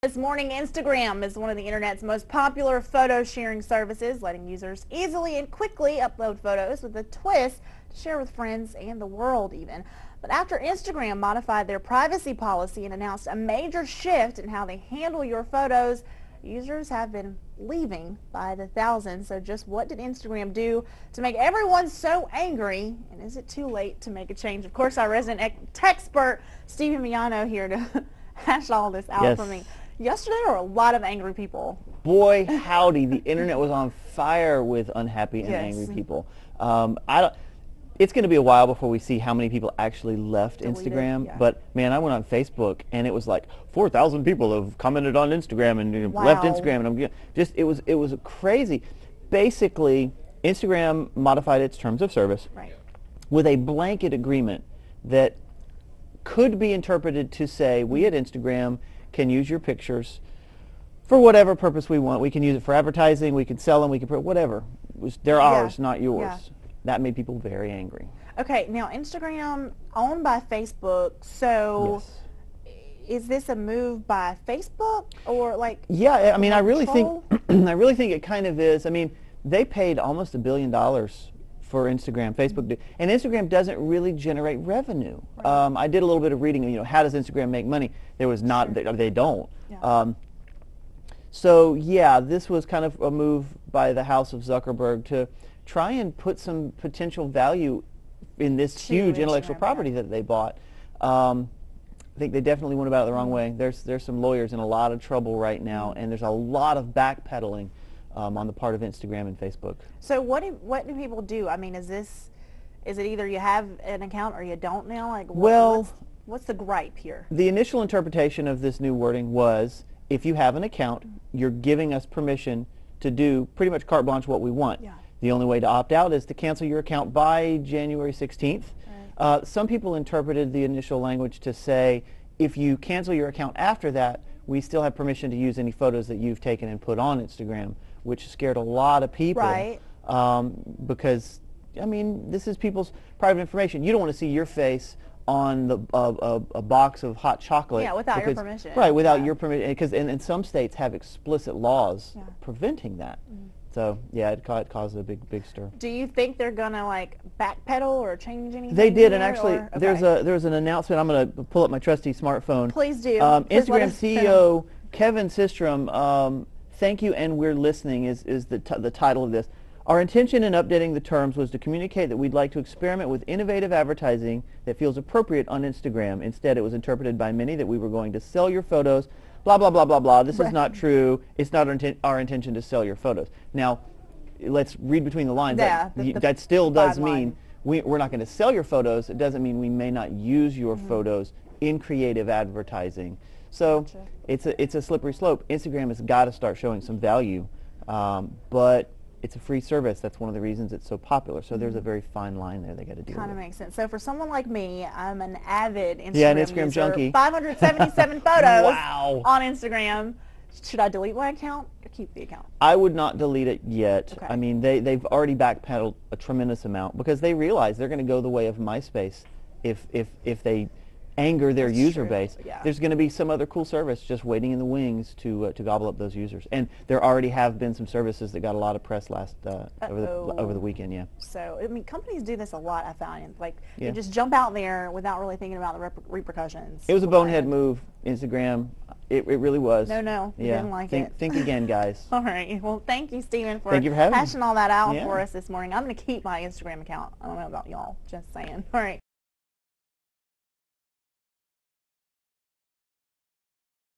This morning, Instagram is one of the internet's most popular photo sharing services, letting users easily and quickly upload photos with a twist to share with friends and the world even. But after Instagram modified their privacy policy and announced a major shift in how they handle your photos, users have been leaving by the thousands. So just what did Instagram do to make everyone so angry? And is it too late to make a change? Of course, our resident tech expert, Stephen Miano, here to hash all this out for me. Yesterday there were a lot of angry people. Boy, howdy, the internet was on fire with unhappy and angry people. It's going to be a while before we see how many people actually left Instagram. But man, I went on Facebook and it was like 4,000 people have commented on Instagram and left Instagram, and it was crazy. Basically, Instagram modified its terms of service with a blanket agreement that could be interpreted to say we at Instagram can use your pictures for whatever purpose we want. We can use it for advertising, we can sell them, we can put whatever. They're ours, not yours. That made people very angry. Okay, now Instagram owned by Facebook, so is this a move by Facebook or like? Yeah, I mean, I really think it kind of is. I mean, they paid almost $1 billion for Instagram. Facebook did, and Instagram doesn't really generate revenue. I did a little bit of reading. You know, how does Instagram make money? There was not. They don't. So yeah, this was kind of a move by the house of Zuckerberg to try and put some potential value in this huge intellectual property that they bought. I think they definitely went about it the wrong way. There's some lawyers in a lot of trouble right now, and there's a lot of backpedaling on the part of Instagram and Facebook. So what do people do? I mean, is it either you have an account or you don't now? Like, what's the gripe here? The initial interpretation of this new wording was, if you have an account, you're giving us permission to do pretty much carte blanche what we want. The only way to opt out is to cancel your account by January 16th. Some people interpreted the initial language to say, if you cancel your account after that, we still have permission to use any photos that you've taken and put on Instagram, which scared a lot of people. Because, I mean, this is people's private information. You don't want to see your face on a box of hot chocolate. Without your permission. Without your permission. Because in some states have explicit laws preventing that. So yeah, it caused a big stir. Do you think they're gonna like backpedal or change anything? They did, and actually there's an announcement. I'm gonna pull up my trusty smartphone. Please do. Instagram CEO Kevin Systrom, thank you, and we're listening is the title of this. Our intention in updating the terms was to communicate that we'd like to experiment with innovative advertising that feels appropriate on Instagram. Instead, it was interpreted by many that we were going to sell your photos. Blah, blah, blah, blah, blah. This is not true. It's not our intention to sell your photos. Now, let's read between the lines. That still does mean we're not going to sell your photos. It doesn't mean we may not use your photos in creative advertising. So it's a slippery slope. Instagram has got to start showing some value, but it's a free service. That's one of the reasons it's so popular. So there's a very fine line there they got to deal with. Kind of makes sense. So for someone like me, I'm an avid Instagram user. Junkie. 577 photos on Instagram. Should I delete my account or keep the account? I would not delete it yet. I mean, they've already backpedaled a tremendous amount because they realize they're going to go the way of MySpace if they anger their user base. There's going to be some other cool service just waiting in the wings to gobble up those users. And there already have been some services that got a lot of press over the weekend. So I mean, companies do this a lot. I found like they just jump out there without really thinking about the repercussions. It was a bonehead move, Instagram. It really was. No, you didn't like it. Think again, guys. All right. Well, thank you, Stephen, for hashing all that out for us this morning. I'm going to keep my Instagram account. I don't know about y'all. Just saying. All right.